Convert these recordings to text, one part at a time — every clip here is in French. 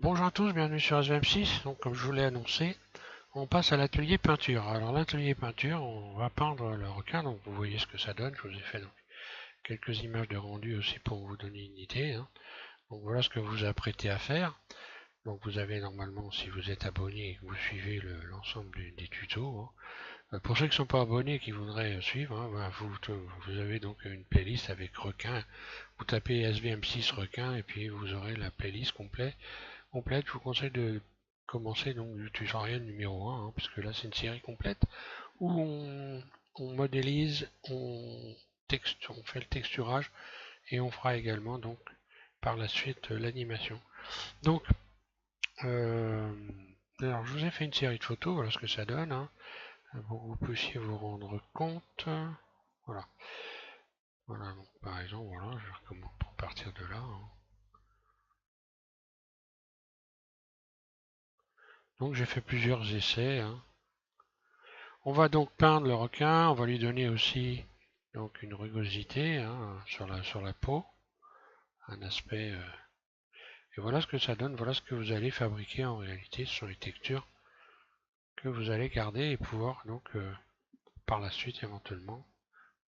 Bonjour à tous, bienvenue sur SVM6. Donc, comme je vous l'ai annoncé, on passe à l'atelier peinture. Alors, l'atelier peinture, on va peindre le requin. Donc, vous voyez ce que ça donne. Je vous ai fait donc, quelques images de rendu aussi pour vous donner une idée. Donc, voilà ce que vous vous apprêtez à faire. Donc, vous avez normalement, si vous êtes abonné et que vous suivez l'ensemble des tutos, pour ceux qui ne sont pas abonnés et qui voudraient suivre, vous avez donc une playlist avec requin. Vous tapez SVM6 requin et puis vous aurez la playlist complète. Je vous conseille de commencer donc du tutoriel numéro 1, puisque là c'est une série complète où on modélise, on fait le texturage et on fera également donc par la suite l'animation. Donc, euh, alors je vous ai fait une série de photos, voilà ce que ça donne, pour que vous puissiez vous rendre compte. Voilà, voilà donc par exemple, voilà, je recommence pour partir de là. Donc j'ai fait plusieurs essais. On va donc peindre le requin, on va lui donner aussi donc une rugosité sur la peau, un aspect. Et voilà ce que ça donne, voilà ce que vous allez fabriquer en réalité, ce sont les textures que vous allez garder et pouvoir donc par la suite éventuellement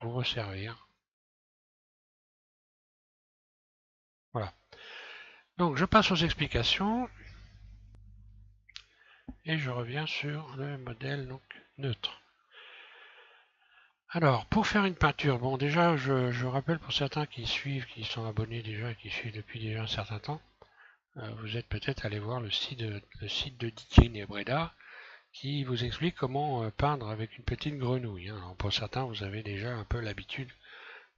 vous resservir. Voilà. Donc je passe aux explications et je reviens sur le modèle donc neutre. Alors, pour faire une peinture, bon déjà je rappelle pour certains qui suivent, qui sont abonnés déjà et qui suivent depuis déjà un certain temps, vous êtes peut-être allé voir le site de Didier Nebreda qui vous explique comment peindre avec une petite grenouille. Alors pour certains, vous avez déjà un peu l'habitude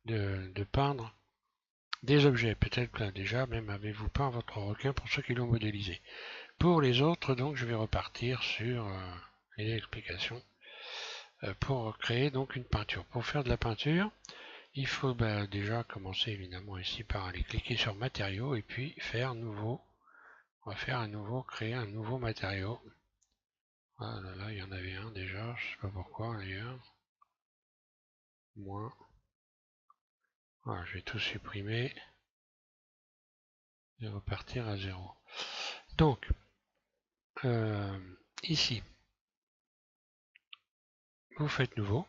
de peindre des objets. Peut-être que déjà même avez-vous peint votre requin pour ceux qui l'ont modélisé. Pour les autres, donc, je vais repartir sur les explications pour créer donc une peinture. Pour faire de la peinture, il faut déjà commencer évidemment ici par aller cliquer sur matériaux et puis faire nouveau. On va faire un nouveau, créer un nouveau matériau. Ah là là, il y en avait un déjà, je sais pas pourquoi d'ailleurs. Moins. Voilà, je vais tout supprimer et repartir à zéro. Donc, euh, ici, vous faites nouveau.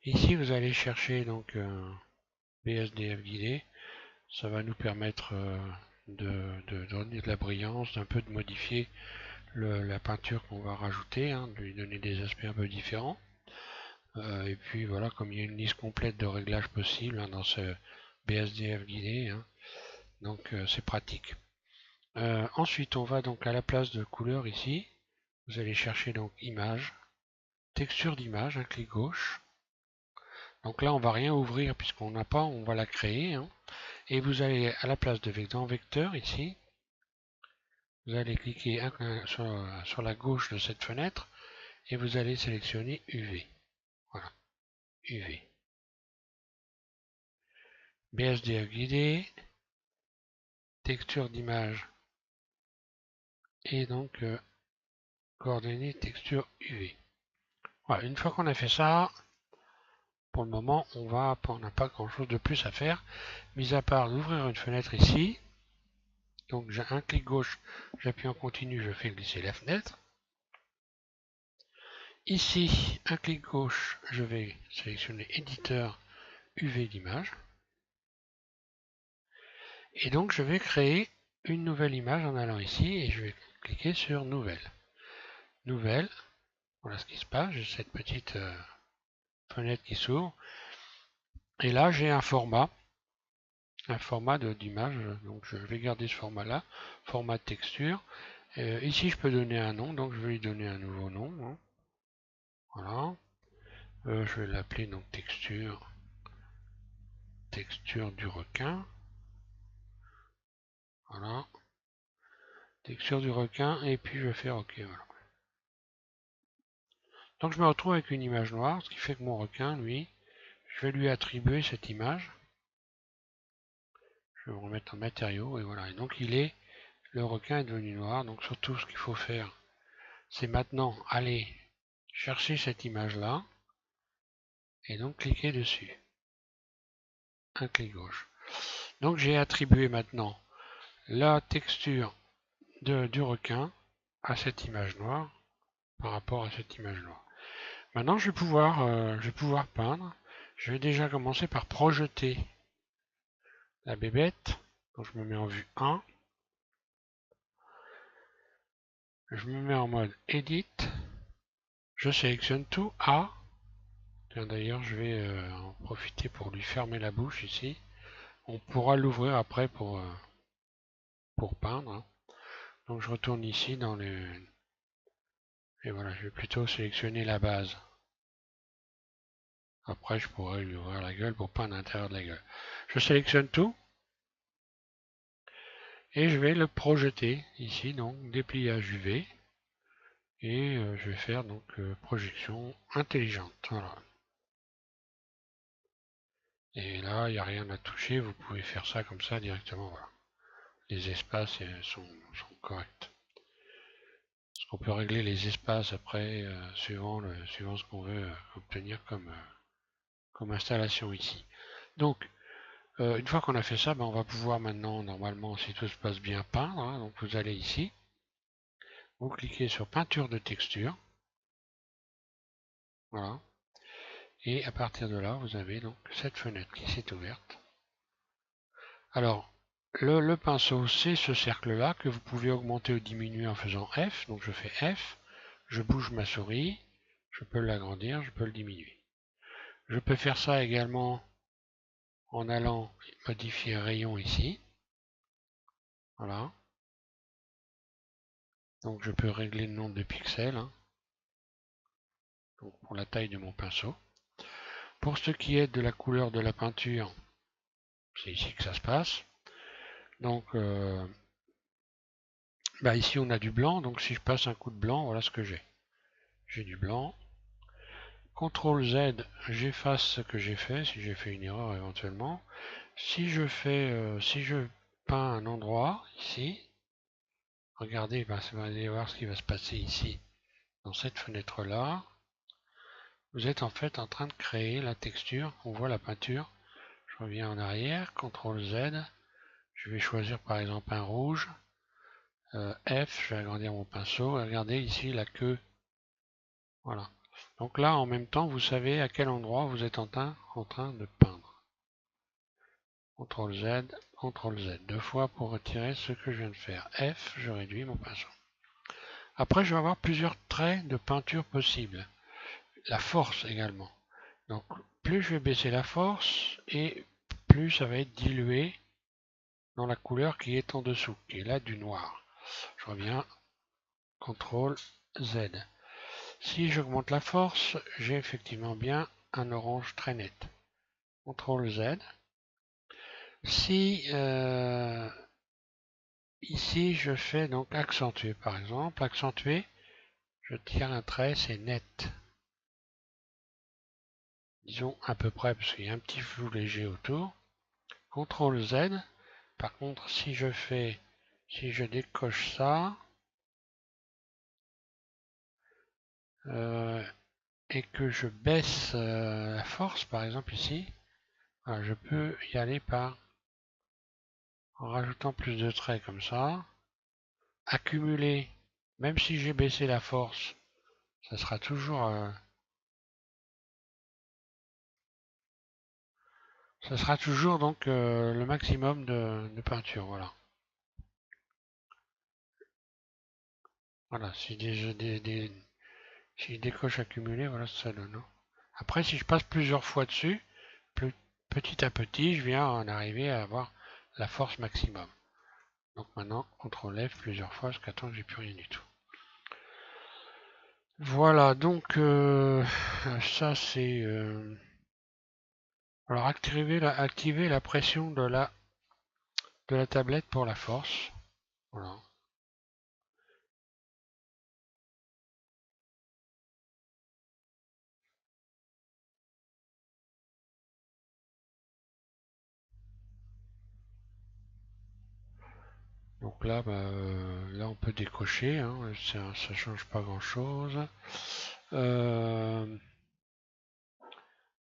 Ici, vous allez chercher donc BSDF guidé. Ça va nous permettre de donner de la brillance, d'un peu de modifier la peinture qu'on va rajouter, de lui donner des aspects un peu différents. Et puis voilà, comme il y a une liste complète de réglages possibles dans ce BSDF guidé, donc c'est pratique. Ensuite, on va donc à la place de couleur ici. Vous allez chercher donc image, texture d'image, un clic gauche. Donc là, on va rien ouvrir puisqu'on n'a pas, on va la créer. Et vous allez à la place de dans vecteur ici, vous allez cliquer sur la gauche de cette fenêtre et vous allez sélectionner UV. Voilà, UV. BSDF guidé, texture d'image et donc coordonnées texture UV. Voilà, une fois qu'on a fait ça, pour le moment, on n'a pas grand chose de plus à faire, mis à part d'ouvrir une fenêtre ici. Donc j'ai un clic gauche, j'appuie en continu, je fais glisser la fenêtre. Ici, un clic gauche, je vais sélectionner éditeur UV d'image. Et donc je vais créer une nouvelle image en allant ici et je vais cliquer sur nouvelle. Nouvelle, voilà ce qui se passe, j'ai cette petite fenêtre qui s'ouvre. Et là j'ai un format d'image, donc je vais garder ce format là, format de texture. Ici je peux donner un nom, donc je vais lui donner un nouveau nom. Voilà. Je vais l'appeler donc texture du requin. Voilà. Texture du requin et puis je vais faire OK. Voilà. Donc je me retrouve avec une image noire, ce qui fait que mon requin, lui, je vais lui attribuer cette image. Je vais vous remettre en matériaux et voilà. Et donc le requin est devenu noir. Donc surtout ce qu'il faut faire, c'est maintenant aller chercher cette image là et donc cliquer dessus. Un clic gauche. Donc j'ai attribué maintenant la texture du requin à cette image noire par rapport à cette image noire. Maintenant, je vais pouvoir peindre. Je vais déjà commencer par projeter la bébête. Donc, je me mets en vue 1. Je me mets en mode Edit. Je sélectionne tout. A. D'ailleurs, je vais en profiter pour lui fermer la bouche ici. On pourra l'ouvrir après pour peindre. Hein. Donc, je retourne ici dans les... Et voilà, je vais plutôt sélectionner la base. Après, je pourrais lui ouvrir la gueule pour peindre l'intérieur de la gueule. Je sélectionne tout. Et je vais le projeter ici, donc dépliage UV. Et je vais faire donc projection intelligente. Voilà. Et là, il n'y a rien à toucher, vous pouvez faire ça comme ça directement. Voilà. Les espaces sont corrects. Parce qu'on peut régler les espaces après suivant ce qu'on veut obtenir comme installation ici. Donc, une fois qu'on a fait ça, ben, on va pouvoir maintenant, normalement, si tout se passe bien, peindre. Hein. Donc vous allez ici, vous cliquez sur peinture de texture. Voilà. Et à partir de là, vous avez donc cette fenêtre qui s'est ouverte. Alors, le pinceau, c'est ce cercle-là que vous pouvez augmenter ou diminuer en faisant F. Donc je fais F, je bouge ma souris, je peux l'agrandir, je peux le diminuer. Je peux faire ça également en allant modifier rayon ici. Voilà. Donc je peux régler le nombre de pixels hein, donc pour la taille de mon pinceau. Pour ce qui est de la couleur de la peinture, c'est ici que ça se passe. Donc bah ici on a du blanc, donc si je passe un coup de blanc, voilà ce que j'ai. J'ai du blanc. CTRL Z, j'efface ce que j'ai fait, si j'ai fait une erreur éventuellement. Si je peins un endroit, ici, regardez, bah, vous allez voir ce qui va se passer ici, dans cette fenêtre-là. Vous êtes en fait en train de créer la texture, on voit la peinture. Je reviens en arrière, CTRL Z, je vais choisir par exemple un rouge. F, je vais agrandir mon pinceau, regardez ici la queue. Voilà. Donc là, en même temps, vous savez à quel endroit vous êtes en train de peindre. CTRL Z, CTRL Z, deux fois pour retirer ce que je viens de faire. F, je réduis mon pinceau. Après, je vais avoir plusieurs traits de peinture possibles. La force également. Donc, plus je vais baisser la force, et plus ça va être dilué dans la couleur qui est en dessous, qui est là du noir. Je reviens, CTRL Z. Si j'augmente la force, j'ai effectivement bien un orange très net. CTRL Z. Si ici je fais donc accentuer par exemple, accentuer, je tire un trait, c'est net. Disons à peu près parce qu'il y a un petit flou léger autour. CTRL Z. Par contre, si je décoche ça et que je baisse la force, par exemple ici, voilà, je peux y aller en rajoutant plus de traits comme ça. Accumuler, même si j'ai baissé la force, ça sera toujours donc le maximum de peinture. Voilà. Voilà, si je décoche accumuler, voilà ce que ça donne. Après, si je passe plusieurs fois dessus, petit à petit, je viens en arriver à avoir la force maximum. Donc maintenant, CTRL F plusieurs fois jusqu'à temps que j'ai plus rien du tout. Voilà, donc ça c'est... alors activer la pression de la tablette pour la force. Voilà. Donc là, là on peut décocher, hein, ça change pas grand chose.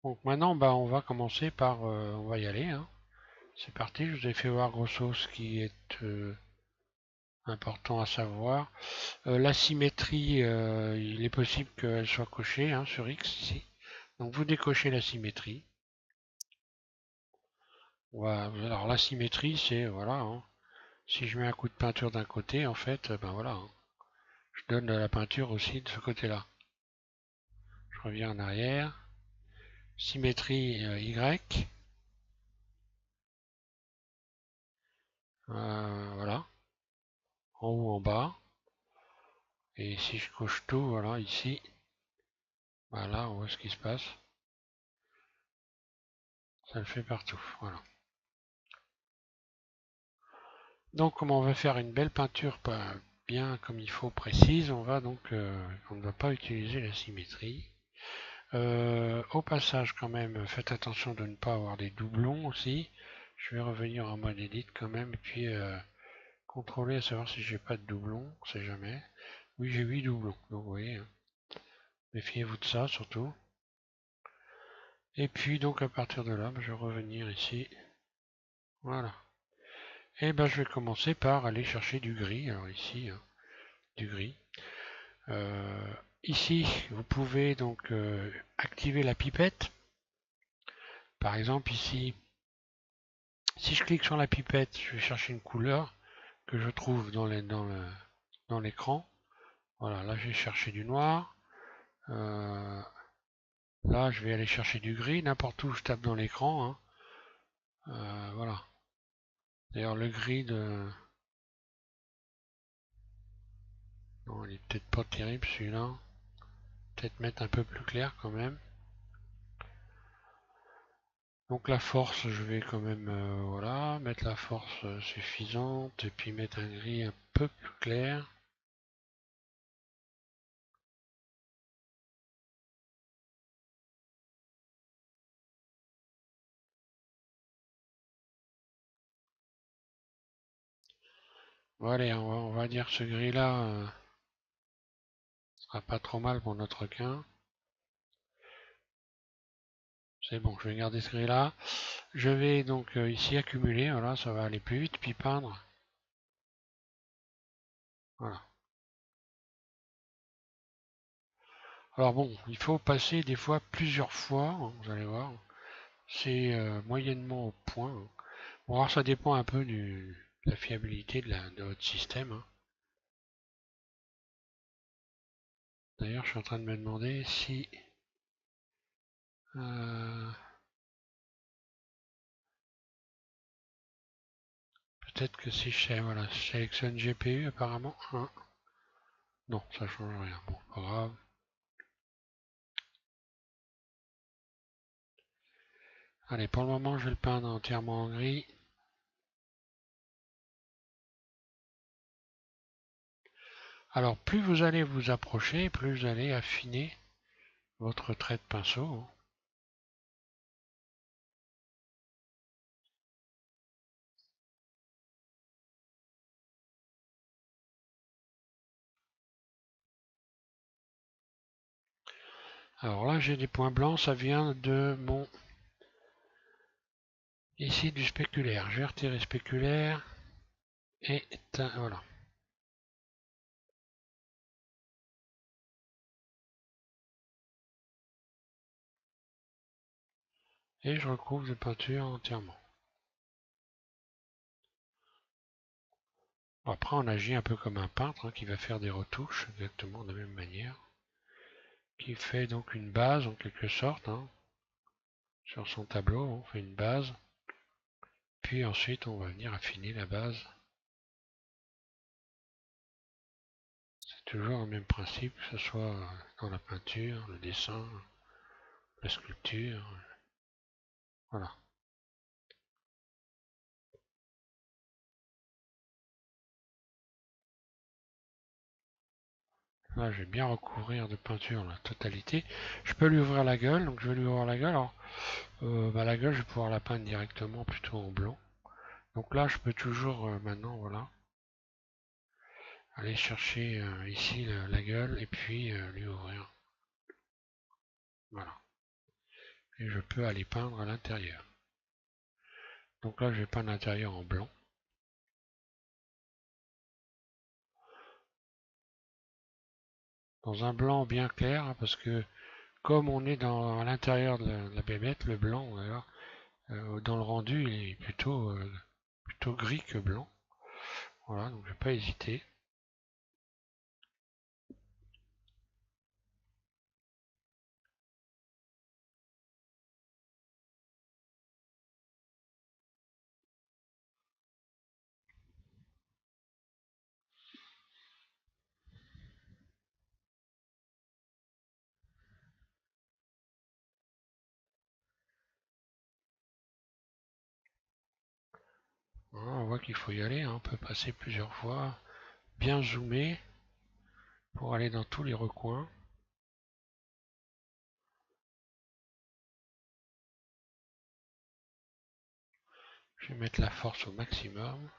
Donc maintenant, on va commencer par, on va y aller. Hein. C'est parti, je vous ai fait voir grosso ce qui est Important à savoir. La symétrie, il est possible qu'elle soit cochée hein, sur X ici. Donc vous décochez la symétrie. Voilà. Alors la symétrie, c'est voilà. Hein, si je mets un coup de peinture d'un côté, en fait, ben voilà. Hein, je donne de la peinture aussi de ce côté-là. Je reviens en arrière. Symétrie Y. Voilà. En haut, en bas. Et si je coche tout, voilà, ici. Voilà, on voit ce qui se passe. Ça le fait partout. Voilà. Donc, comme on veut faire une belle peinture bien comme il faut, précise, on ne va pas utiliser la symétrie. Au passage, quand même, faites attention de ne pas avoir des doublons aussi. Je vais revenir en mode edit quand même, et puis contrôler à savoir si j'ai pas de doublons, on sait jamais. Oui, j'ai 8 doublons, donc vous voyez, hein. Méfiez-vous de ça surtout. Et puis donc à partir de là, je vais revenir ici. Voilà. Et ben je vais commencer par aller chercher du gris. Alors ici, hein, du gris. Euh, Ici, vous pouvez donc activer la pipette. Par exemple, ici, si je clique sur la pipette, je vais chercher une couleur que je trouve dans l'écran. Voilà, là, je vais chercher du noir. Euh, Là, je vais aller chercher du gris, n'importe où je tape dans l'écran. Hein. Voilà. D'ailleurs, le gris de... Non, il est peut-être pas terrible celui-là. Peut-être mettre un peu plus clair quand même. Donc la force, je vais quand même voilà, mettre la force suffisante et puis mettre un gris un peu plus clair. Voilà, on va dire que ce gris là sera pas trop mal pour notre requin. C'est bon, je vais garder ce gris là. Je vais donc ici accumuler, voilà, ça va aller plus vite, puis peindre. Voilà. Alors bon, il faut passer des fois plusieurs fois, hein, vous allez voir. C'est moyennement au point. Hein. Bon, alors ça dépend un peu de la fiabilité de votre système. Hein. D'ailleurs, je suis en train de me demander si euh, peut-être que si voilà, je sélectionne GPU apparemment. Hein. Non, ça change rien. Bon, pas grave. Allez, pour le moment, je vais le peindre entièrement en gris. Alors, plus vous allez vous approcher, plus vous allez affiner votre trait de pinceau. Hein. Alors là, j'ai des points blancs, ça vient de mon... Ici, du spéculaire. Je vais retirer spéculaire. Et voilà. Et je recouvre de peinture entièrement. Bon, après, on agit un peu comme un peintre hein, qui va faire des retouches exactement de la même manière. Qui fait donc une base en quelque sorte. Hein. Sur son tableau, on fait une base. Puis ensuite, on va venir affiner la base. C'est toujours le même principe, que ce soit dans la peinture, le dessin, la sculpture. Voilà. Là, je vais bien recouvrir de peinture la totalité. Je peux lui ouvrir la gueule, donc je vais lui ouvrir la gueule. Alors, la gueule, je vais pouvoir la peindre directement plutôt en blanc. Donc là, je peux toujours maintenant, voilà, aller chercher ici la gueule et puis lui ouvrir. Voilà. Et je peux aller peindre à l'intérieur. Donc là, je vais peindre l'intérieur en blanc. dans un blanc bien clair, hein, parce que comme on est à l'intérieur de la bébête, le blanc, alors, dans le rendu, il est plutôt gris que blanc. Voilà, donc je vais pas hésiter. Voilà, on voit qu'il faut y aller, hein, on peut passer plusieurs fois, bien zoomer pour aller dans tous les recoins. Je vais mettre la force au maximum.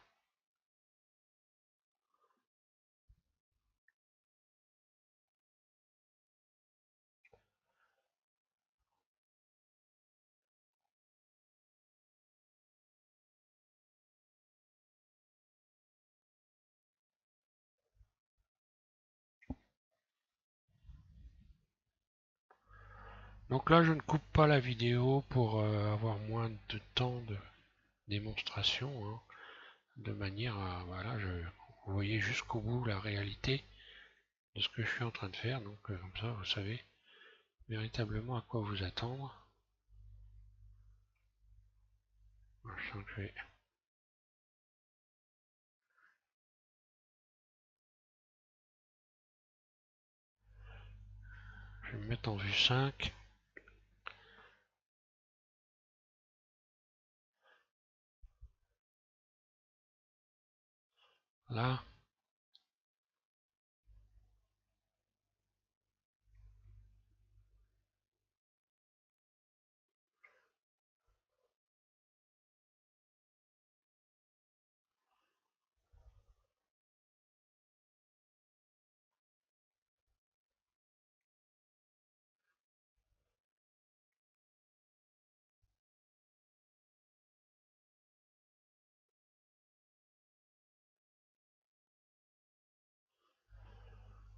Donc là, je ne coupe pas la vidéo pour avoir moins de temps de démonstration, hein, de manière à, voilà, vous voyez jusqu'au bout la réalité de ce que je suis en train de faire. Donc comme ça, vous savez véritablement à quoi vous attendre. Je vais me mettre en vue 5. Là.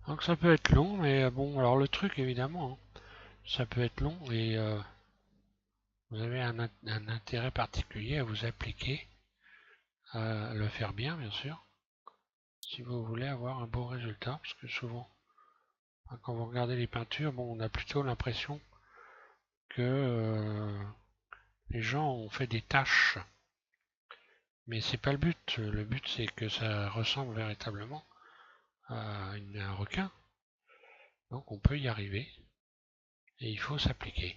Donc ça peut être long, mais bon, alors le truc évidemment, hein, ça peut être long et vous avez un intérêt particulier à vous appliquer, à le faire bien sûr, si vous voulez avoir un bon résultat, parce que souvent, hein, quand vous regardez les peintures, bon, on a plutôt l'impression que les gens ont fait des tâches, mais c'est pas le but. Le but c'est que ça ressemble véritablement à un requin, donc on peut y arriver et il faut s'appliquer.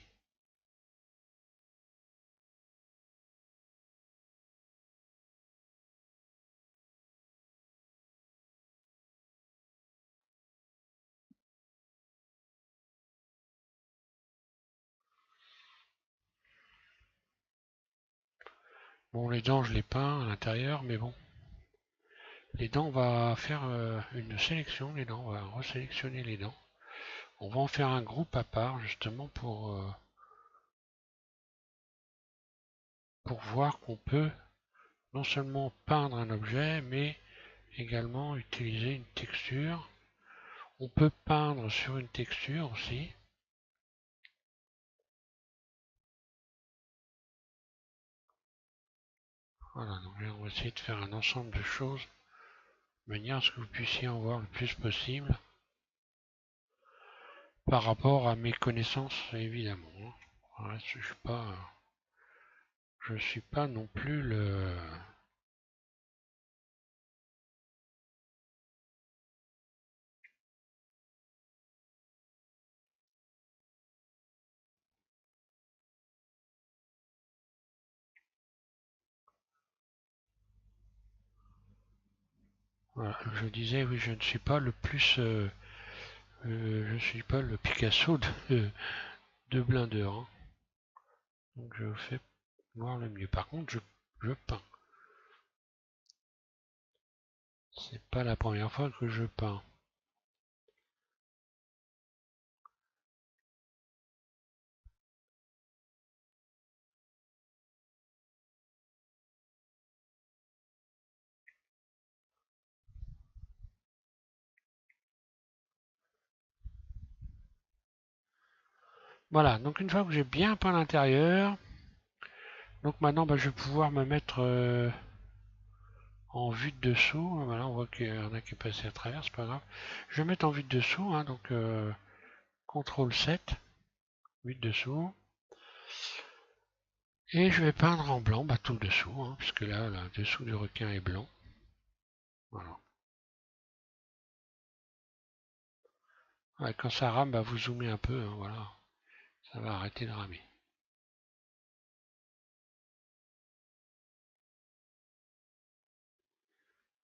Bon, les dents, je les peins à l'intérieur, mais bon, les dents, on va faire une sélection, les dents, on va resélectionner les dents. On va en faire un groupe à part, justement, pour voir qu'on peut non seulement peindre un objet, mais également utiliser une texture. On peut peindre sur une texture aussi. Voilà, donc là, on va essayer de faire un ensemble de choses, de manière à ce que vous puissiez en voir le plus possible, par rapport à mes connaissances, évidemment, hein. Voilà, je suis pas non plus le... Voilà, je disais, oui, je ne suis pas le plus... je ne suis pas le Picasso de Blender, hein. Donc je fais voir le mieux. Par contre, je peins. C'est pas la première fois que je peins. Voilà, donc une fois que j'ai bien peint l'intérieur, donc maintenant bah, je vais pouvoir me mettre en vue de dessous. Voilà, on voit qu'il y en a qui est passé à travers, c'est pas grave. Je vais mettre en vue de dessous, hein, donc CTRL 7, vue de dessous. Et je vais peindre en blanc bah, tout le dessous, hein, puisque là, le dessous du requin est blanc. Voilà. Ouais, quand ça rame, bah, vous zoomez un peu, hein, voilà. Ça va arrêter de ramer.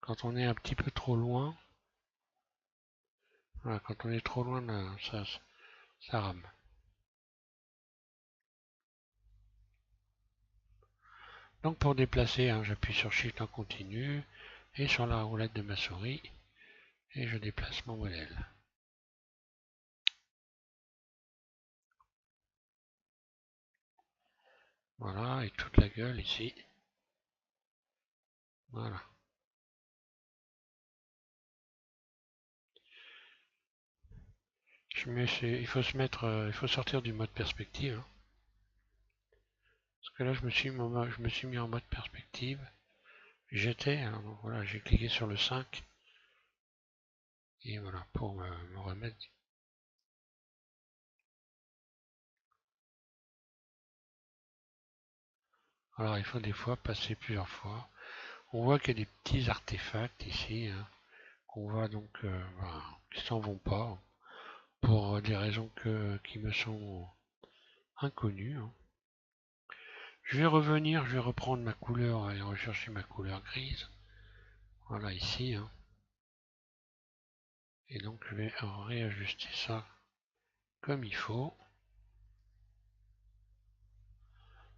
Quand on est un petit peu trop loin, voilà, quand on est trop loin, ça rame. Donc pour déplacer, hein, j'appuie sur Shift en continu et sur la roulette de ma souris et je déplace mon modèle. Voilà, et toute la gueule ici. Voilà. Il faut se mettre, il faut sortir du mode perspective, hein. Parce que là, je me suis mis en mode perspective. J'étais, hein, donc voilà, j'ai cliqué sur le 5 et voilà, pour me remettre. Alors il faut des fois passer plusieurs fois. On voit qu'il y a des petits artefacts ici, hein, qu'on voit donc voilà, qui s'en vont pas pour des raisons qui me sont inconnues, hein. Je vais revenir, je vais reprendre ma couleur et rechercher ma couleur grise. Voilà ici, hein. Et donc je vais réajuster ça comme il faut.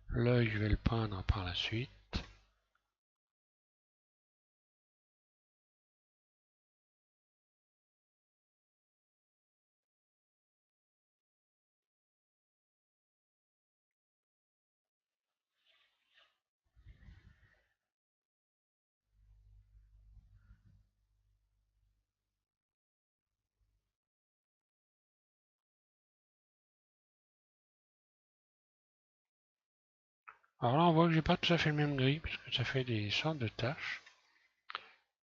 L'œil, je vais le peindre par la suite. Alors là, on voit que j'ai pas tout à fait le même gris, puisque ça fait des sortes de taches.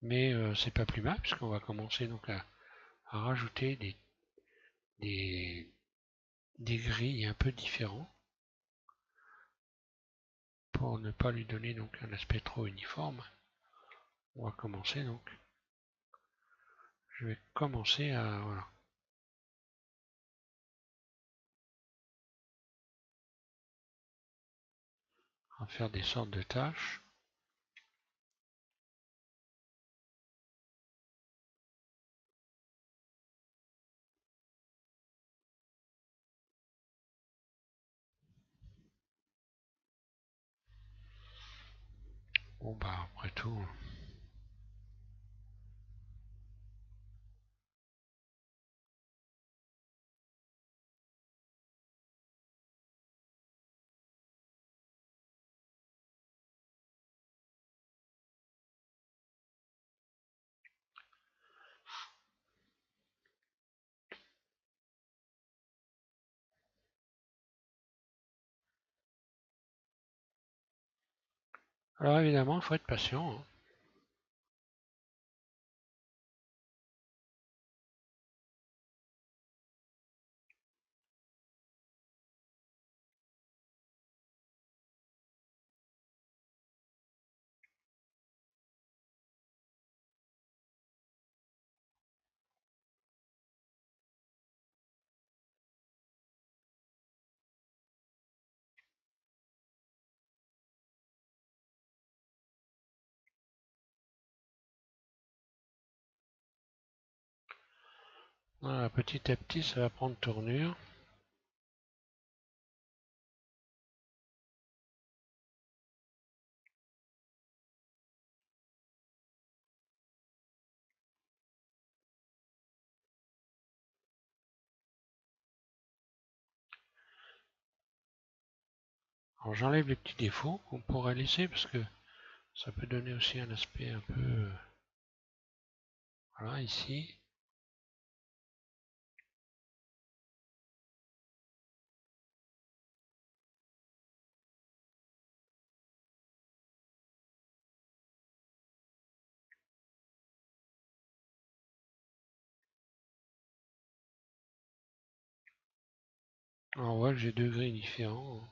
Mais c'est pas plus mal, puisqu'on va commencer donc à rajouter des, des gris un peu différents pour ne pas lui donner donc un aspect trop uniforme. On va commencer donc. Je vais commencer voilà, à faire des sortes de tâches. Bon bah après tout. Alors évidemment, il faut être patient, hein. Voilà, petit à petit, ça va prendre tournure. Alors j'enlève les petits défauts qu'on pourrait laisser parce que ça peut donner aussi un aspect un peu... voilà, ici. Alors, on voit que j'ai deux gris différents.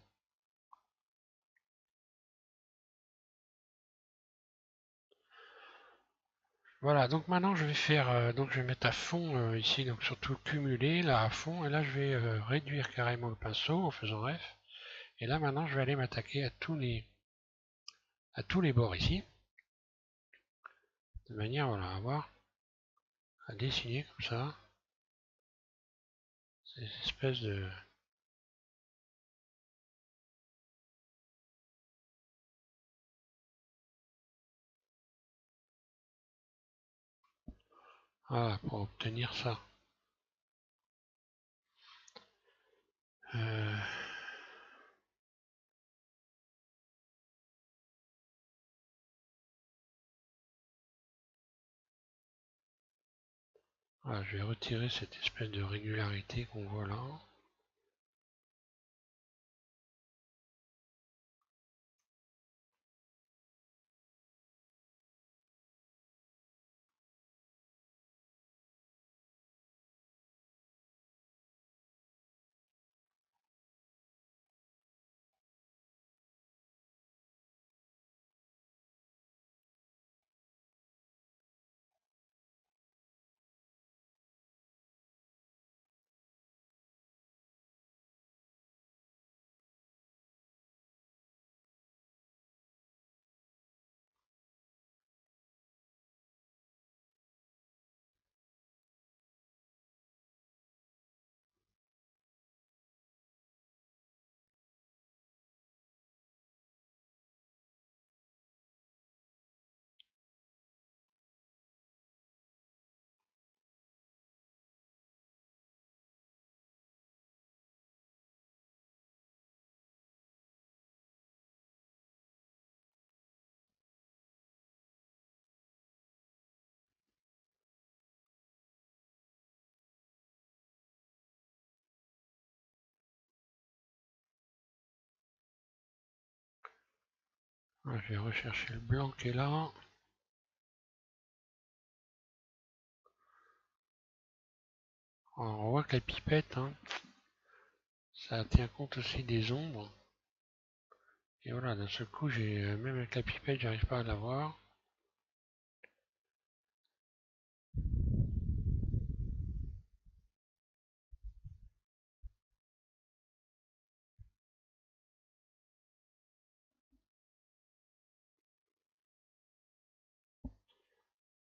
Voilà, donc maintenant je vais faire, donc je vais mettre à fond ici, donc surtout cumuler là à fond, et là je vais réduire carrément le pinceau en faisant F. Et là maintenant je vais aller m'attaquer à tous les bords ici, de manière voilà, à dessiner comme ça ces espèces de voilà pour obtenir ça. Euh, voilà, je vais retirer cette espèce de régularité qu'on voit là. Voilà, je vais rechercher le blanc qui est là. Alors, on voit que la pipette, hein, ça tient compte aussi des ombres. Et voilà, d'un seul coup, j'ai même avec la pipette, j'arrive pas à la voir.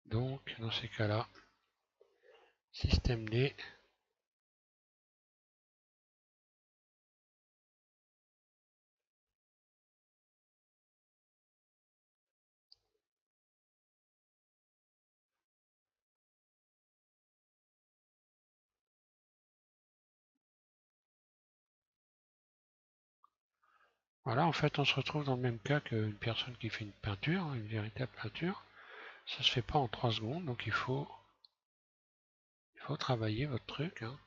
Donc, dans ces cas-là, système D. Voilà, en fait, on se retrouve dans le même cas qu'une personne qui fait une peinture, une véritable peinture. Ça se fait pas en 3 secondes, donc il faut travailler votre truc, hein.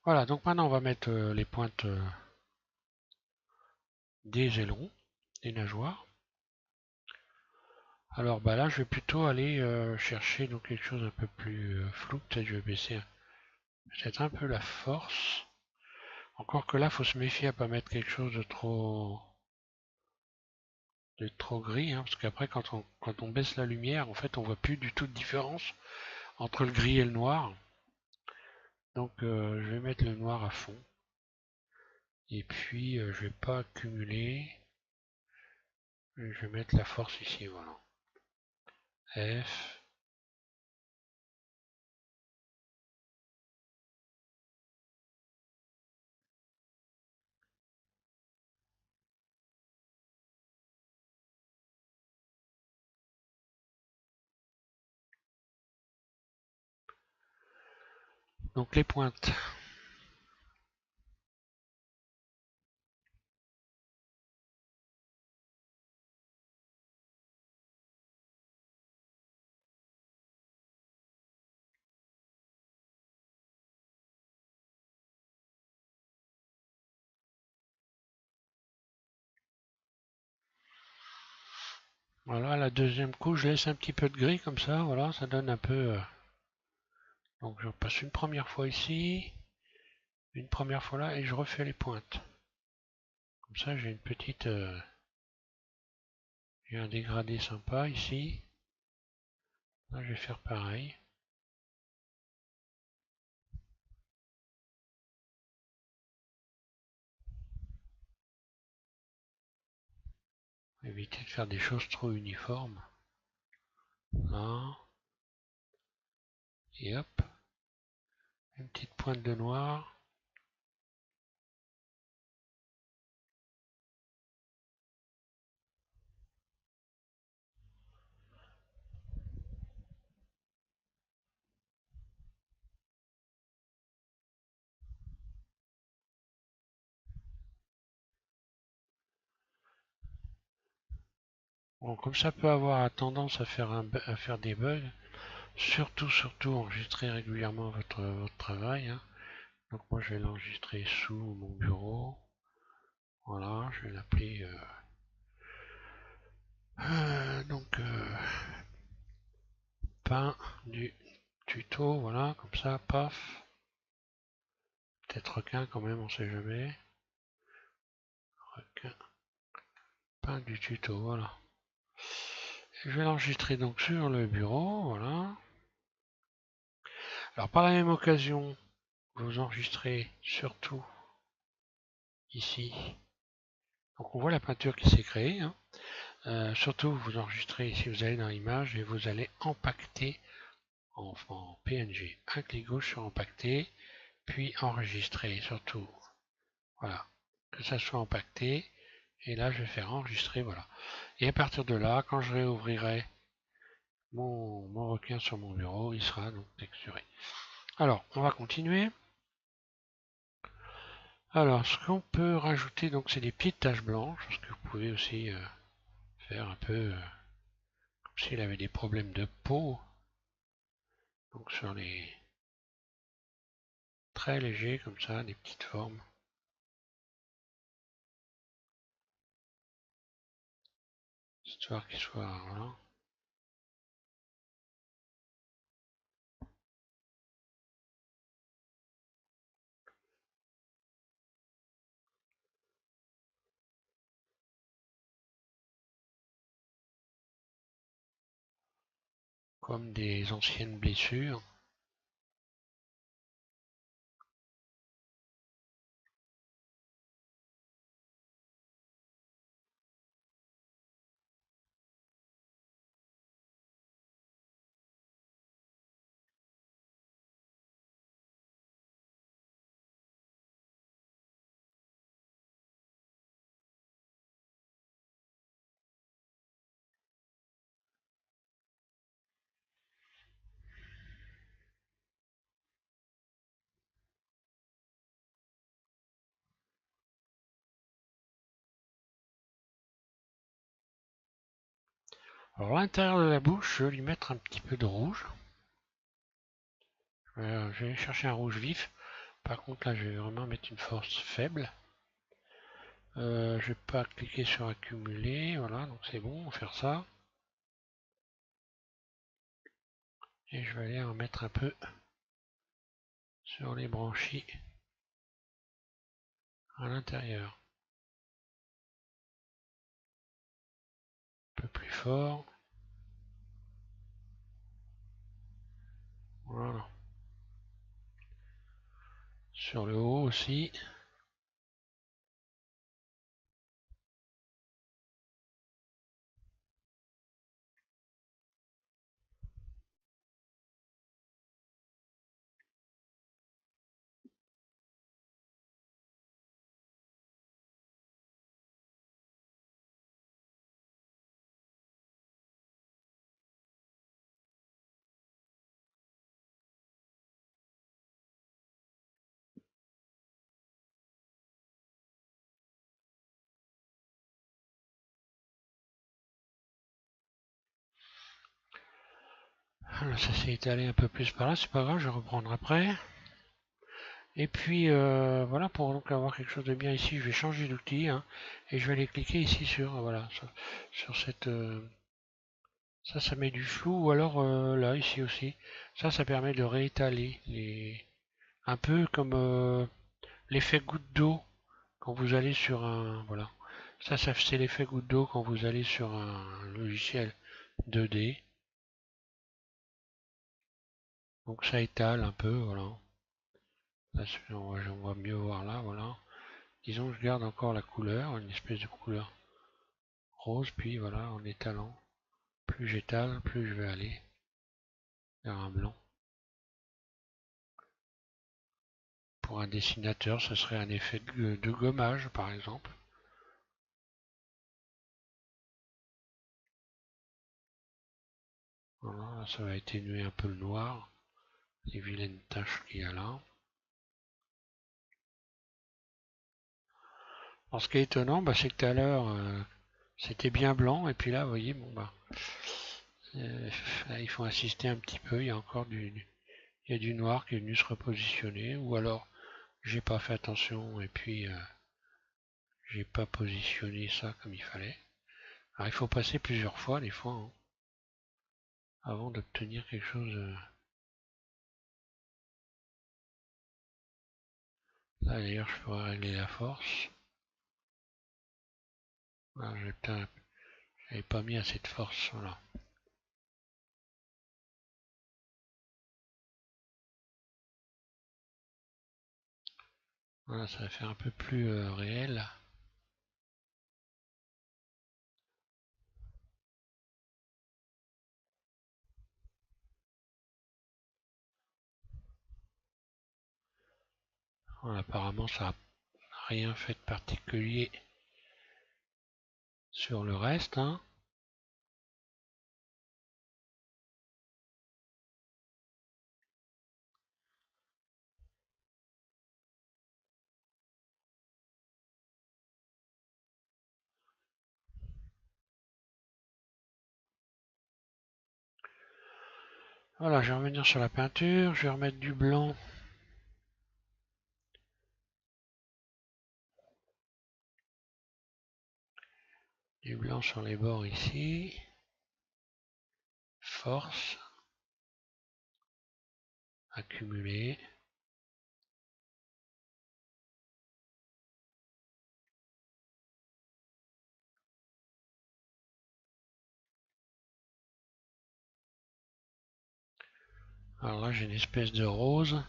Voilà, donc maintenant on va mettre les pointes des ailerons, des nageoires. Alors bah là, je vais plutôt aller chercher donc quelque chose un peu plus flou. Peut-être je vais baisser peut-être un peu la force. Encore que là, faut se méfier à pas mettre quelque chose de trop gris, hein, parce qu'après quand on baisse la lumière, en fait, on voit plus du tout de différence entre le gris et le noir. Donc je vais mettre le noir à fond. Et puis je vais pas accumuler. Je vais mettre la force ici, voilà. F. Donc les pointes. Voilà, la deuxième couche, je laisse un petit peu de gris comme ça, voilà, ça donne un peu... Donc je passe une première fois ici, une première fois là, et je refais les pointes. Comme ça, j'ai une petite... j'ai un dégradé sympa ici. Là, je vais faire pareil. Éviter de faire des choses trop uniformes. Là. Et hop. Une petite pointe de noir. Bon, comme ça peut avoir tendance à faire des bugs, surtout enregistrer régulièrement votre travail, hein. Donc moi je vais l'enregistrer sous mon bureau. Voilà, je vais l'appeler pain du tuto, voilà, comme ça, paf. Peut-être requin quand même, on sait jamais. Requin, pain du tuto, voilà. Je vais l'enregistrer donc sur le bureau, voilà. Alors par la même occasion, vous enregistrez surtout ici. Donc on voit la peinture qui s'est créée, hein. Surtout vous enregistrez ici, vous allez dans l'image et vous allez empaqueter en PNG. Un clic gauche sur empaqueter, puis enregistrer surtout. Voilà, que ça soit empaqueté. Et là je vais faire enregistrer, voilà. Et à partir de là, quand je réouvrirai mon requin sur mon bureau, il sera donc texturé. Alors, on va continuer. Alors, ce qu'on peut rajouter, donc, c'est des petites taches blanches, ce que vous pouvez aussi faire un peu comme s'il avait des problèmes de peau. Donc, sur les très légers, comme ça, des petites formes. Histoire qu'il soit, voilà. Comme des anciennes blessures. Alors, l'intérieur de la bouche, je vais lui mettre un petit peu de rouge. Je vais chercher un rouge vif. Par contre, là, je vais vraiment mettre une force faible. Je vais pas cliquer sur accumuler, voilà, donc c'est bon, on va faire ça. Et je vais aller en mettre un peu sur les branchies à l'intérieur. Un peu plus fort. Voilà. Sur le haut aussi. Là, ça s'est étalé un peu plus par là, c'est pas grave, je vais reprendre après. Et puis voilà, pour donc avoir quelque chose de bien ici, je vais changer d'outil, hein, et je vais aller cliquer ici sur voilà sur cette Ça met du flou, ou alors là, ici aussi. Ça permet de réétaler un peu comme l'effet goutte d'eau quand vous allez sur un, voilà. Ça c'est l'effet goutte d'eau quand vous allez sur un logiciel 2D. Donc ça étale un peu, voilà. Là, on va mieux voir là, voilà. Disons que je garde encore la couleur, une espèce de couleur rose, puis voilà, en étalant. Plus j'étale, plus je vais aller vers un blanc. Pour un dessinateur, ce serait un effet de gommage, par exemple. Voilà, là, ça va atténuer un peu le noir, les vilaines taches qu'il y a là. Alors, ce qui est étonnant, bah, c'est que tout à l'heure, c'était bien blanc, et puis là, vous voyez, bon, bah, là, il faut insister un petit peu, il y a encore il y a du noir qui est venu se repositionner, ou alors j'ai pas fait attention, et puis j'ai pas positionné ça comme il fallait. Alors, il faut passer plusieurs fois, des fois, hein, avant d'obtenir quelque chose. Là, d'ailleurs, je pourrais régler la force. Voilà, j'avais pas mis assez de force, voilà. Voilà, ça va faire un peu plus réel. Voilà, apparemment, ça n'a rien fait de particulier sur le reste, hein. Voilà, je vais revenir sur la peinture, je vais remettre du blanc sur les bords ici, force, accumuler. Alors là, j'ai une espèce de rose.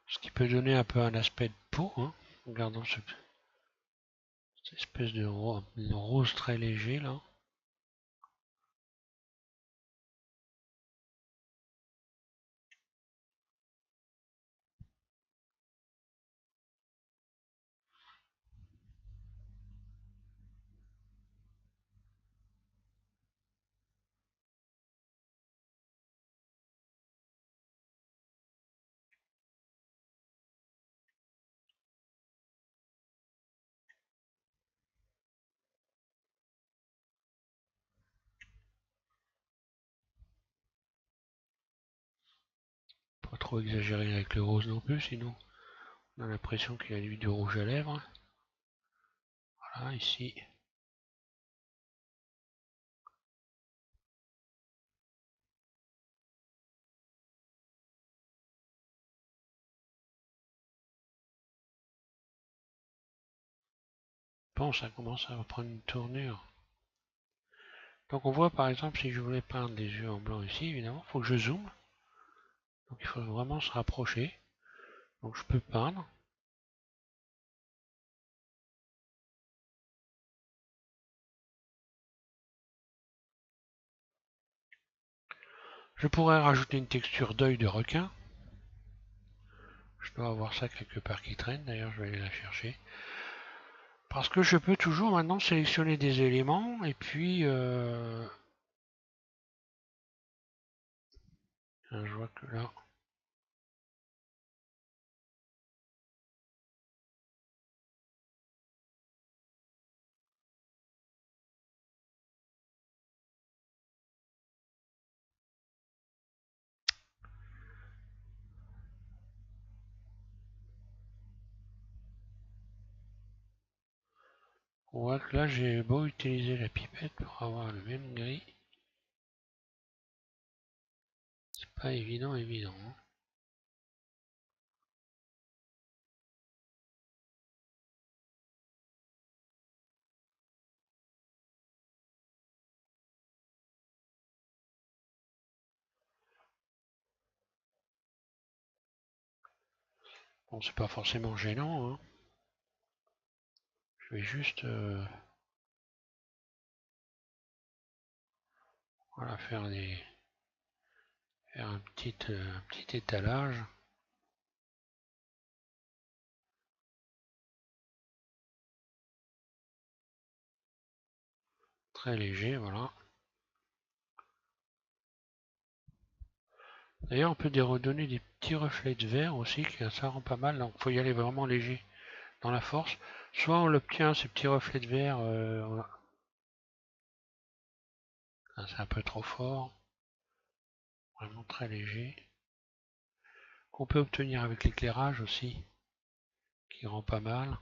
Ce qui peut donner un peu un aspect de peau, hein. Regardons cette espèce de rose très léger là. Pas trop exagéré avec le rose non plus, sinon on a l'impression qu'il y a du rouge à lèvres. Voilà, ici. Bon, ça commence à prendre une tournure. Donc on voit par exemple, si je voulais peindre des yeux en blanc ici, évidemment, il faut que je zoome. Donc il faut vraiment se rapprocher. Donc je peux peindre. Je pourrais rajouter une texture d'œil de requin. Je dois avoir ça quelque part qui traîne, d'ailleurs je vais aller la chercher. Parce que je peux toujours maintenant sélectionner des éléments et puis je vois que là On voit que là j'ai beau utiliser la pipette pour avoir le même gris. C'est pas évident, hein. Bon, c'est pas forcément gênant, hein. Je vais juste voilà, faire un petit étalage. Très léger, voilà. D'ailleurs, on peut redonner des petits reflets de verre aussi, ça rend pas mal. Donc, faut y aller vraiment léger dans la force. Soit on l'obtient, ces petits reflets de verre, c'est un peu trop fort, vraiment très léger. Qu'on peut obtenir avec l'éclairage aussi, qui rend pas mal.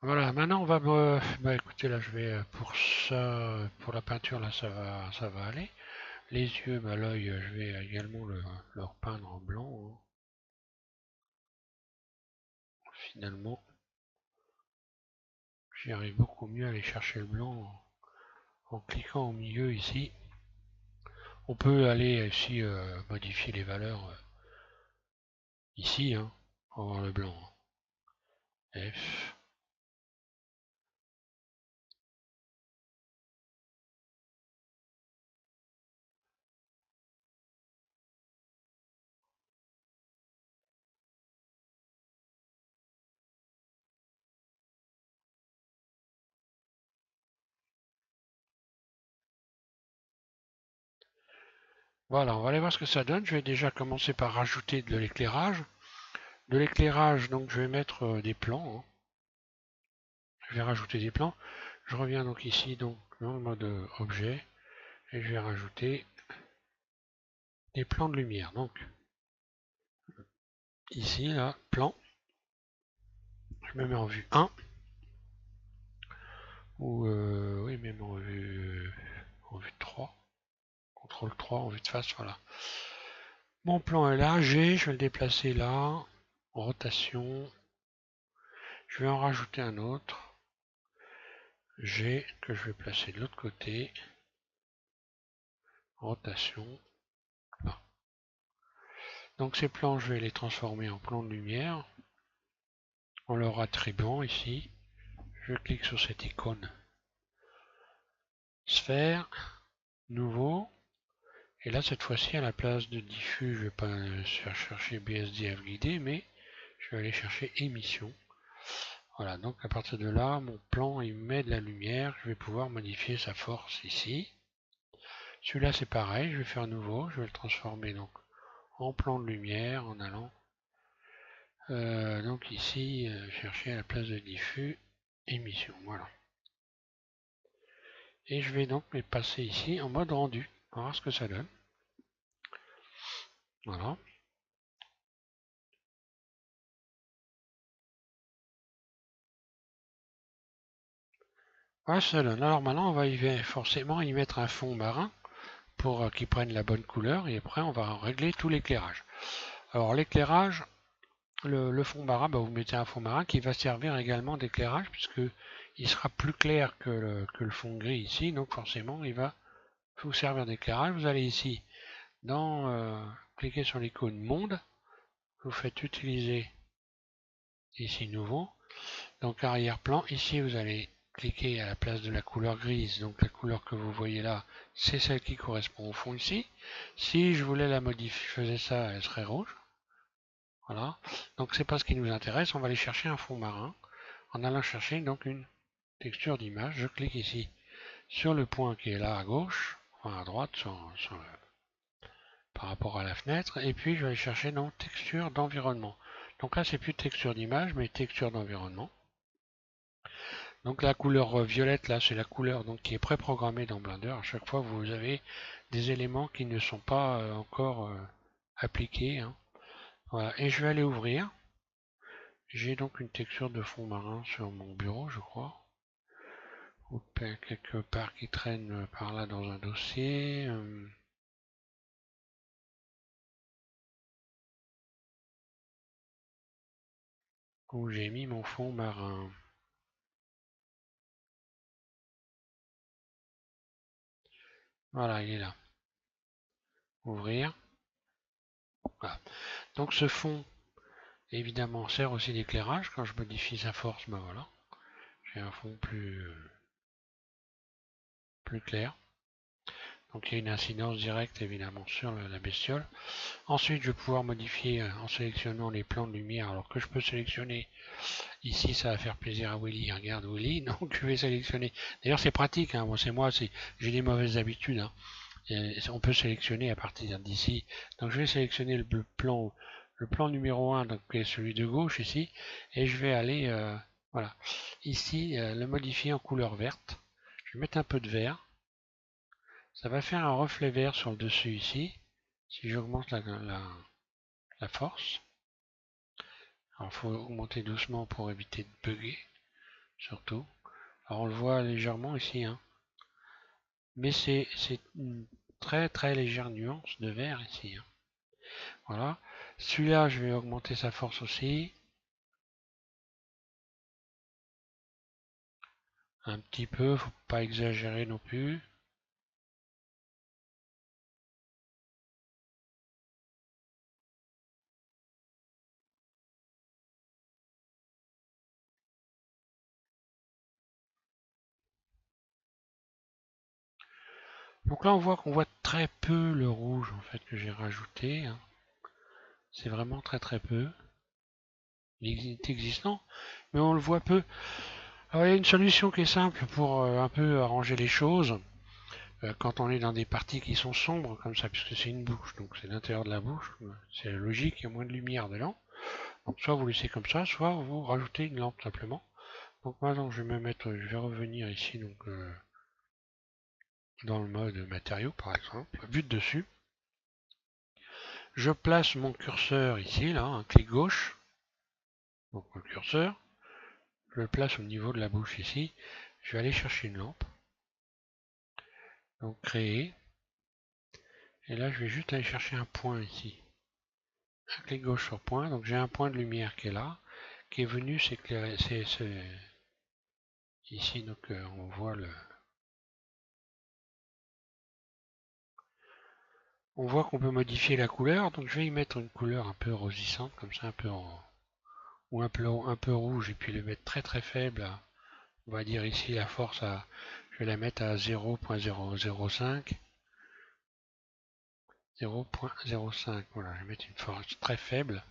Voilà, maintenant on va bah écoutez, là je vais pour ça, pour la peinture là ça va aller. Les yeux, bah l'œil, je vais également le repeindre en blanc, hein. Finalement, j'y arrive beaucoup mieux à aller chercher le blanc en cliquant au milieu ici. On peut aller ici modifier les valeurs ici, hein, pour avoir le blanc. F. Voilà, on va aller voir ce que ça donne. Je vais déjà commencer par rajouter de l'éclairage. De l'éclairage, donc je vais mettre des plans, hein. Je vais rajouter des plans. Je reviens donc ici, donc dans le mode objet, et je vais rajouter des plans de lumière. Donc ici, là, plan, je me mets en vue 1, ou oui, même en vue 3, contrôle 3 en vue de face, voilà. Mon plan est là, G, je vais le déplacer là, en rotation, je vais en rajouter un autre, G, que je vais placer de l'autre côté, rotation, là. Donc ces plans, je vais les transformer en plans de lumière, en leur attribuant ici, je clique sur cette icône sphère, nouveau, et là cette fois-ci à la place de diffus, je ne vais pas chercher BSDF guidé, mais je vais aller chercher émission. Voilà, donc à partir de là, mon plan il met de la lumière, je vais pouvoir modifier sa force ici. Celui-là c'est pareil, je vais faire nouveau, je vais le transformer donc en plan de lumière en allant donc ici chercher à la place de diffus émission, voilà. Et je vais donc les passer ici en mode rendu. On va voir ce que ça donne. Voilà. Voilà ce que ça donne. Alors maintenant, on va forcément y mettre un fond marin pour qu'il prenne la bonne couleur. Et après, on va régler tout l'éclairage. Alors l'éclairage, le fond marin, bah, vous mettez un fond marin qui va servir également d'éclairage puisque il sera plus clair que le fond gris ici. Donc forcément, il va vous servir d'éclairage. Vous allez ici cliquez sur l'icône monde. Vous faites utiliser ici nouveau. Donc arrière-plan, ici vous allez cliquer à la place de la couleur grise, donc la couleur que vous voyez là, c'est celle qui correspond au fond ici. Si je voulais la modifier, je faisais ça, elle serait rouge. Voilà. Donc c'est pas ce qui nous intéresse, on va aller chercher un fond marin en allant chercher donc une texture d'image. Je clique ici sur le point qui est là à gauche, enfin à droite par rapport à la fenêtre, et puis je vais aller chercher donc texture d'environnement. Donc là c'est plus texture d'image mais texture d'environnement. Donc la couleur violette là, c'est la couleur donc qui est préprogrammée dans Blender. À chaque fois, vous avez des éléments qui ne sont pas encore appliqués, hein. Voilà. Et je vais aller ouvrir. J'ai donc une texture de fond marin sur mon bureau, je crois. Ou quelque part qui traîne par là dans un dossier. Où j'ai mis mon fond marin. Voilà, il est là. Ouvrir. Voilà. Donc ce fond, évidemment, sert aussi d'éclairage. Quand je modifie sa force, ben voilà. J'ai un fond plus clair. Donc il y a une incidence directe évidemment sur la bestiole. Ensuite je vais pouvoir modifier en sélectionnant les plans de lumière, alors que je peux sélectionner ici, ça va faire plaisir à Willy, regarde Willy, donc je vais sélectionner. D'ailleurs c'est pratique, hein. Bon, c'est moi, j'ai des mauvaises habitudes, hein. On peut sélectionner à partir d'ici. Donc je vais sélectionner le plan numéro 1, donc qui est celui de gauche ici, et je vais aller voilà, ici le modifier en couleur verte. Je vais mettre un peu de vert. Ça va faire un reflet vert sur le dessus ici. Si j'augmente la force. Alors il faut augmenter doucement pour éviter de bugger, surtout. Alors on le voit légèrement ici, hein. Mais c'est une très très légère nuance de vert ici, hein. Voilà. Celui-là, je vais augmenter sa force aussi. Un petit peu, faut pas exagérer non plus. Donc là, on voit qu'on voit très peu le rouge en fait que j'ai rajouté, hein. C'est vraiment très très peu. Il est existant, mais on le voit peu. Alors, il y a une solution qui est simple pour un peu arranger les choses. Quand on est dans des parties qui sont sombres comme ça, puisque c'est une bouche, donc c'est l'intérieur de la bouche, c'est logique, il y a moins de lumière dedans. Donc soit vous laissez comme ça, soit vous rajoutez une lampe simplement. Donc maintenant je vais je vais revenir ici donc dans le mode matériaux par exemple, vue de dessus. Je place mon curseur ici, là, un clic gauche, donc le curseur, je le place au niveau de la bouche ici. Je vais aller chercher une lampe, donc créer, et là je vais juste aller chercher un point ici. Un clic gauche sur point, donc j'ai un point de lumière qui est là, qui est venu s'éclairer. C'est ici, donc on voit on voit qu'on peut modifier la couleur, donc je vais y mettre une couleur un peu rosissante, comme ça, un peu ou un peu rouge, et puis le mettre très très faible. On va dire ici la force je vais la mettre à 0.005. 0.05, voilà, je vais mettre une force très faible.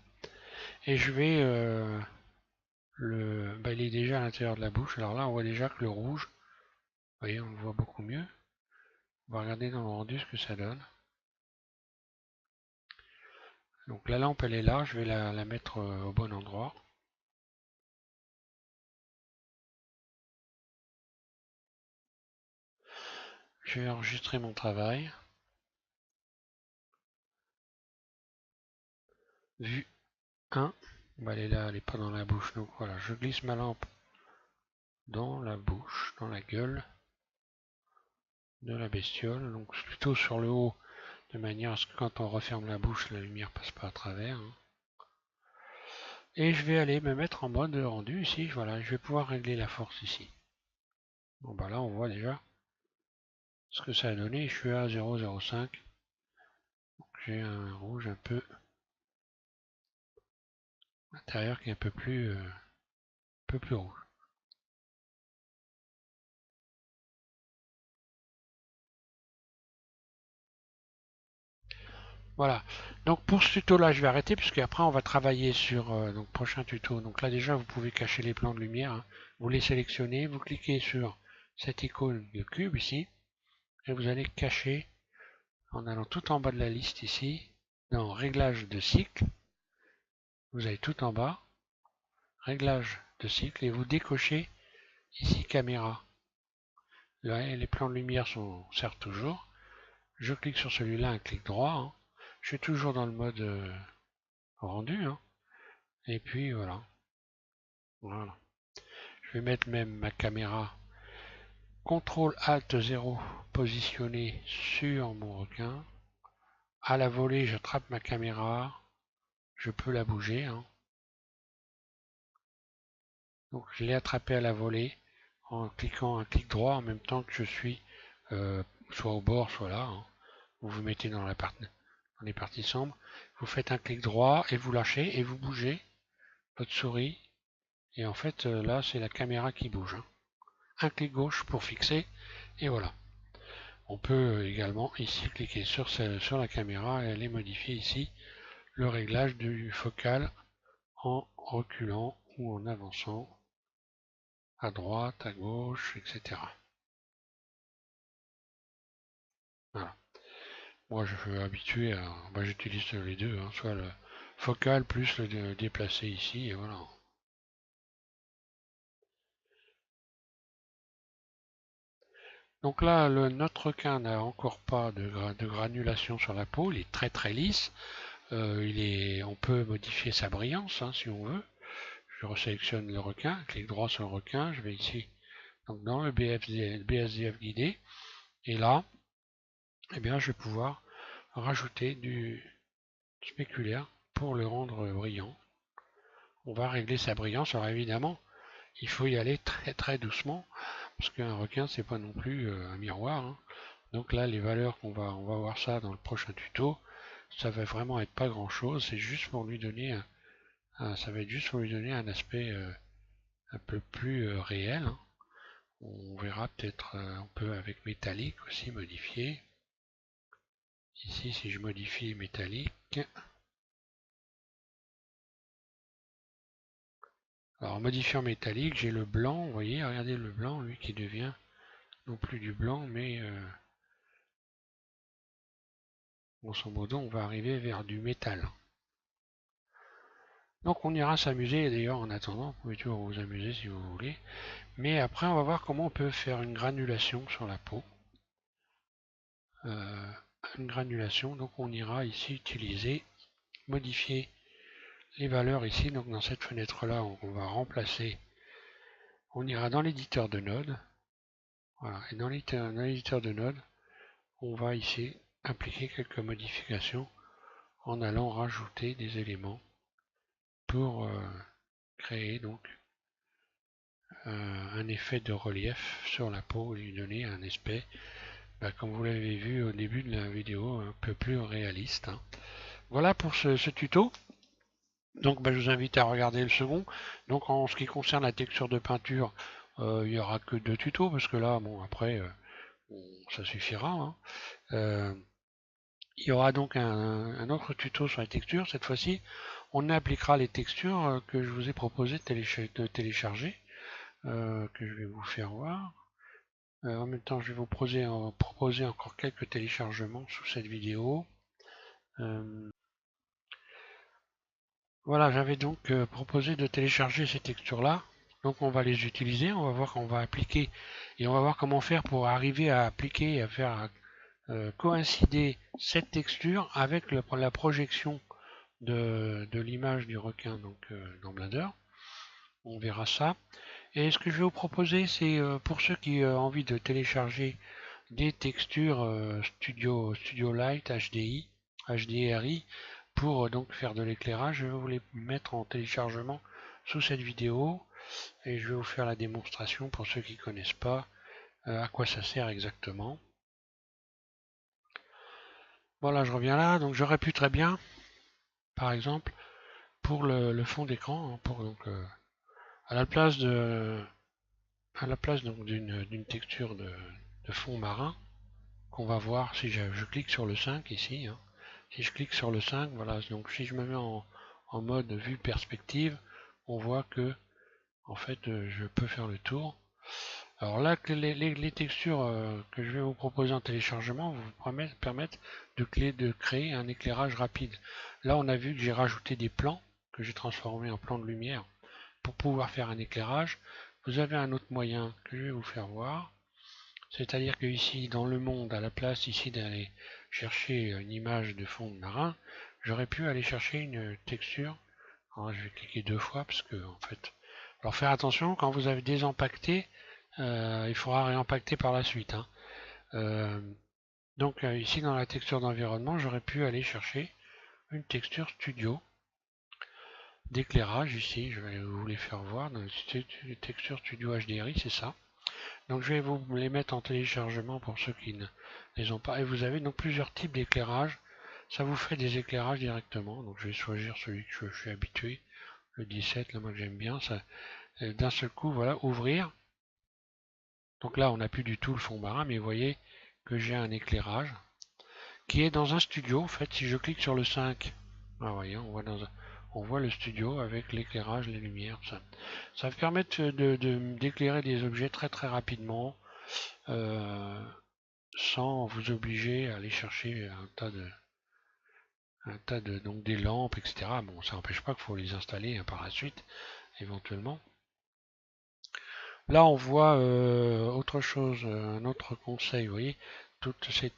Et je vais il est déjà à l'intérieur de la bouche. Alors là, on voit déjà que le rouge, vous voyez, on le voit beaucoup mieux. On va regarder dans le rendu ce que ça donne. Donc la lampe, elle est là. Je vais la mettre au bon endroit. Je vais enregistrer mon travail. Vue 1. Elle est là, elle n'est pas dans la bouche. Donc voilà, je glisse ma lampe dans la bouche, dans la gueule de la bestiole. Donc plutôt sur le haut, de manière à ce que quand on referme la bouche, la lumière passe pas à travers, hein. Et je vais aller me mettre en mode rendu ici. Voilà, je vais pouvoir régler la force ici. Bon bah là on voit déjà ce que ça a donné. Je suis à 0,05. J'ai un rouge un peu intérieur qui est un peu plus rouge. Voilà. Donc pour ce tuto là je vais arrêter puisque après on va travailler sur donc prochain tuto. Donc là déjà vous pouvez cacher les plans de lumière, hein. Vous les sélectionnez, vous cliquez sur cette icône de cube ici et vous allez cacher en allant tout en bas de la liste ici dans réglage de cycle. Vous allez tout en bas, réglage de cycle et vous décochez Ici caméra. Là, les plans de lumière servent toujours. Je clique sur celui-là, un clic droit. Hein. Je suis toujours dans le mode rendu. Hein. Et puis voilà. Voilà. Je vais mettre même ma caméra CTRL ALT 0 positionnée sur mon requin. À la volée, j'attrape ma caméra. Je peux la bouger. Hein. Donc je l'ai attrapé à la volée en cliquant un clic droit en même temps que je suis soit au bord, soit là. Hein. Vous vous mettez dans les parties sombres. Vous faites un clic droit et vous lâchez et vous bougez votre souris. Et en fait, là, c'est la caméra qui bouge. Hein. Un clic gauche pour fixer. Et voilà. On peut également ici cliquer sur la caméra et aller modifier ici le réglage du focal en reculant ou en avançant à droite, à gauche, etc. Voilà. Moi, je suis habitué à... j'utilise les deux, hein, soit le focal plus le déplacer ici, et voilà. Donc là, notre requin n'a encore pas de granulation sur la peau, il est très très lisse. On peut modifier sa brillance hein, si on veut. Je resélectionne le requin, clic droit sur le requin, je vais ici donc dans le BSDF guidé, et là, eh bien, je vais pouvoir rajouter du spéculaire pour le rendre brillant. On va régler sa brillance, alors évidemment, il faut y aller très très doucement, parce qu'un requin, c'est pas non plus un miroir. Hein. Donc là, les valeurs on va voir ça dans le prochain tuto, ça va vraiment être pas grand chose, c'est juste pour lui donner ça va être juste pour lui donner un aspect un peu plus réel. Hein. On verra peut-être, on peut avec métallique aussi modifier. Ici, si je modifie métallique, alors en modifiant métallique, j'ai le blanc, vous voyez, regardez le blanc, lui qui devient non plus du blanc, mais grosso modo, on va arriver vers du métal. Donc on ira s'amuser, d'ailleurs en attendant, vous pouvez toujours vous amuser si vous voulez. Mais après, on va voir comment on peut faire une granulation sur la peau. Une granulation, donc on ira ici utiliser, modifier les valeurs ici. Donc dans cette fenêtre-là, on va remplacer, on ira dans l'éditeur de node. Voilà, et dans l'éditeur de node, on va ici appliquer quelques modifications en allant rajouter des éléments pour créer donc un effet de relief sur la peau et lui donner un aspect, comme vous l'avez vu au début de la vidéo, un peu plus réaliste. Hein. Voilà pour ce tuto. Donc je vous invite à regarder le second. Donc en ce qui concerne la texture de peinture, il n'y aura que 2 tutos parce que là, bon après, ça suffira. Hein. Il y aura donc un autre tuto sur les textures. Cette fois-ci, on appliquera les textures que je vous ai proposé de télécharger, que je vais vous faire voir. En même temps, je vais vous proposer encore quelques téléchargements sous cette vidéo. Voilà, j'avais donc proposé de télécharger ces textures-là. Donc on va les utiliser, on va voir qu'on va appliquer et on va voir comment faire pour arriver à appliquer et à faire coïncider cette texture avec la projection de l'image du requin donc dans Blender. On verra ça. Et ce que je vais vous proposer, c'est pour ceux qui ont envie de télécharger des textures Studio Light, HDI, HDRI, pour donc faire de l'éclairage, je vais vous les mettre en téléchargement sous cette vidéo et je vais vous faire la démonstration pour ceux qui ne connaissent pas à quoi ça sert exactement. Voilà, je reviens là, donc j'aurais pu très bien, par exemple, pour le fond d'écran, hein, pour donc à la place donc d'une texture de fond marin qu'on va voir si je clique sur le 5 ici. Hein. Si je clique sur le 5, voilà, donc si je me mets en mode vue perspective, on voit que en fait je peux faire le tour. Alors là, les textures que je vais vous proposer en téléchargement vous permettent de créer un éclairage rapide. Là, on a vu que j'ai rajouté des plans que j'ai transformés en plans de lumière pour pouvoir faire un éclairage. vous avez un autre moyen que je vais vous faire voir. C'est-à-dire que ici, dans le monde, à la place ici d'aller chercher une image de fond marin, j'aurais pu aller chercher une texture. Alors, je vais cliquer 2 fois parce que, en fait, alors faire attention, quand vous avez désempaqueté, il faudra réempacter par la suite, hein. Donc ici, dans la texture d'environnement, j'aurais pu aller chercher une texture studio d'éclairage. Ici, je vais vous les faire voir. Dans les textures studio HDRI, c'est ça. Donc je vais vous les mettre en téléchargement pour ceux qui ne les ont pas. Et vous avez donc plusieurs types d'éclairage. Ça vous fait des éclairages directement. Donc je vais choisir celui que je suis habitué, le 17, là moi que j'aime bien. Ça, d'un seul coup, voilà, ouvrir. Donc là on n'a plus du tout le fond marin, mais vous voyez que j'ai un éclairage qui est dans un studio. En fait, si je clique sur le 5, ah, voyez, on voit le studio avec l'éclairage, les lumières, ça. Ça va permettre d'éclairer des objets très très rapidement. Sans vous obliger à aller chercher un tas de donc des lampes, etc. Bon, ça n'empêche pas qu'il faut les installer, hein, par la suite, éventuellement. Là, on voit autre chose, un autre conseil, vous voyez, toutes ces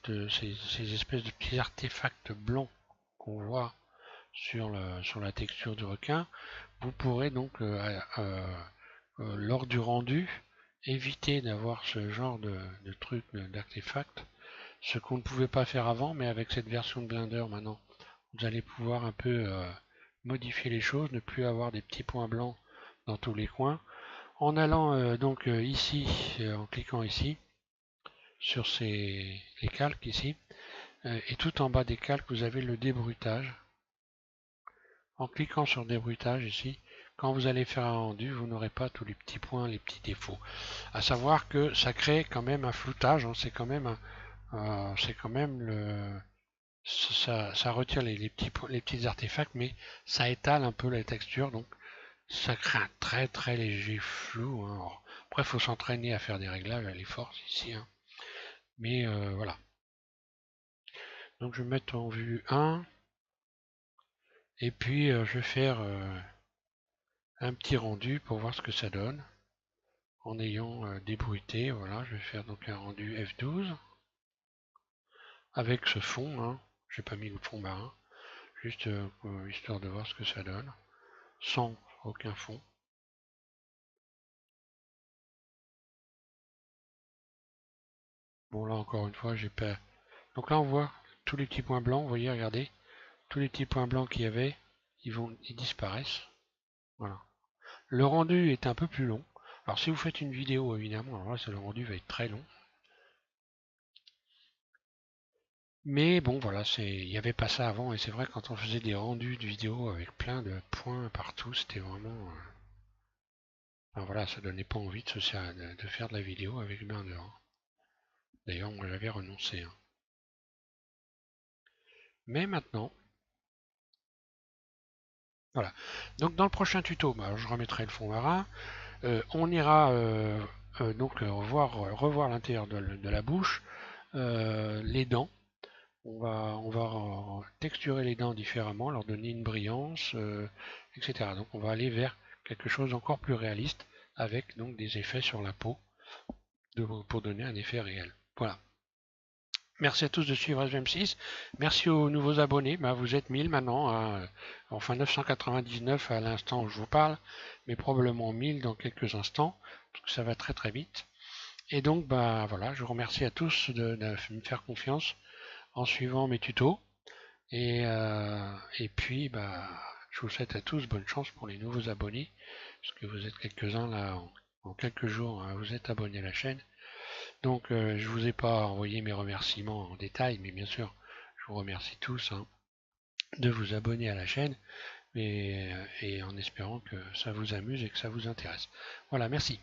espèces de petits artefacts blancs qu'on voit sur la texture du requin. Vous pourrez donc, lors du rendu, éviter d'avoir ce genre de trucs, d'artefacts. Ce qu'on ne pouvait pas faire avant, mais avec cette version de Blender maintenant, vous allez pouvoir un peu modifier les choses, ne plus avoir des petits points blancs dans tous les coins. En allant donc ici, en cliquant ici, sur les calques ici, et tout en bas des calques, vous avez le débruitage. En cliquant sur débruitage ici, quand vous allez faire un rendu, vous n'aurez pas tous les petits points, les petits défauts. À savoir que ça crée quand même un floutage, hein, c'est quand même ça retire les petits artefacts, mais ça étale un peu la texture, donc ça crée un très très léger flou, hein. Alors, après, il faut s'entraîner à faire des réglages à les forces ici, hein. Mais voilà. Donc je vais mettre en vue 1, et puis je vais faire un petit rendu pour voir ce que ça donne, en ayant débruité. Voilà, je vais faire donc un rendu F12, avec ce fond, hein. J'ai pas mis le fond marin, juste histoire de voir ce que ça donne, sans aucun fond. Bon, là encore une fois, j'ai pas. Donc là on voit tous les petits points blancs, vous voyez, regardez, tous les petits points blancs qu'il y avait, ils disparaissent. Voilà. Le rendu est un peu plus long. Alors si vous faites une vidéo, évidemment, alors là le rendu va être très long. Mais bon, voilà, il n'y avait pas ça avant, et c'est vrai que quand on faisait des rendus de vidéos avec plein de points partout, c'était vraiment. Enfin, voilà, ça donnait pas envie de faire de la vidéo avec Blender, hein. D'ailleurs, moi j'avais renoncé, hein. Mais maintenant, voilà. Donc dans le prochain tuto, bah, je remettrai le fond marin. On ira donc revoir l'intérieur de la bouche, les dents. On va texturer les dents différemment, leur donner une brillance, etc. Donc on va aller vers quelque chose d'encore plus réaliste, avec donc des effets sur la peau pour donner un effet réel. Voilà. Merci à tous de suivre SVM6. Merci aux nouveaux abonnés. Bah, vous êtes 1000 maintenant, hein. Enfin 999 à l'instant où je vous parle, mais probablement 1000 dans quelques instants, parce que ça va très très vite. Et donc, bah, voilà, je vous remercie à tous de me faire confiance en suivant mes tutos. Et puis, bah, je vous souhaite à tous bonne chance pour les nouveaux abonnés, parce que vous êtes quelques-uns là, en quelques jours, hein, vous êtes abonnés à la chaîne. Donc, je vous ai pas envoyé mes remerciements en détail, mais bien sûr, je vous remercie tous, hein, de vous abonner à la chaîne, et en espérant que ça vous amuse et que ça vous intéresse. Voilà, merci.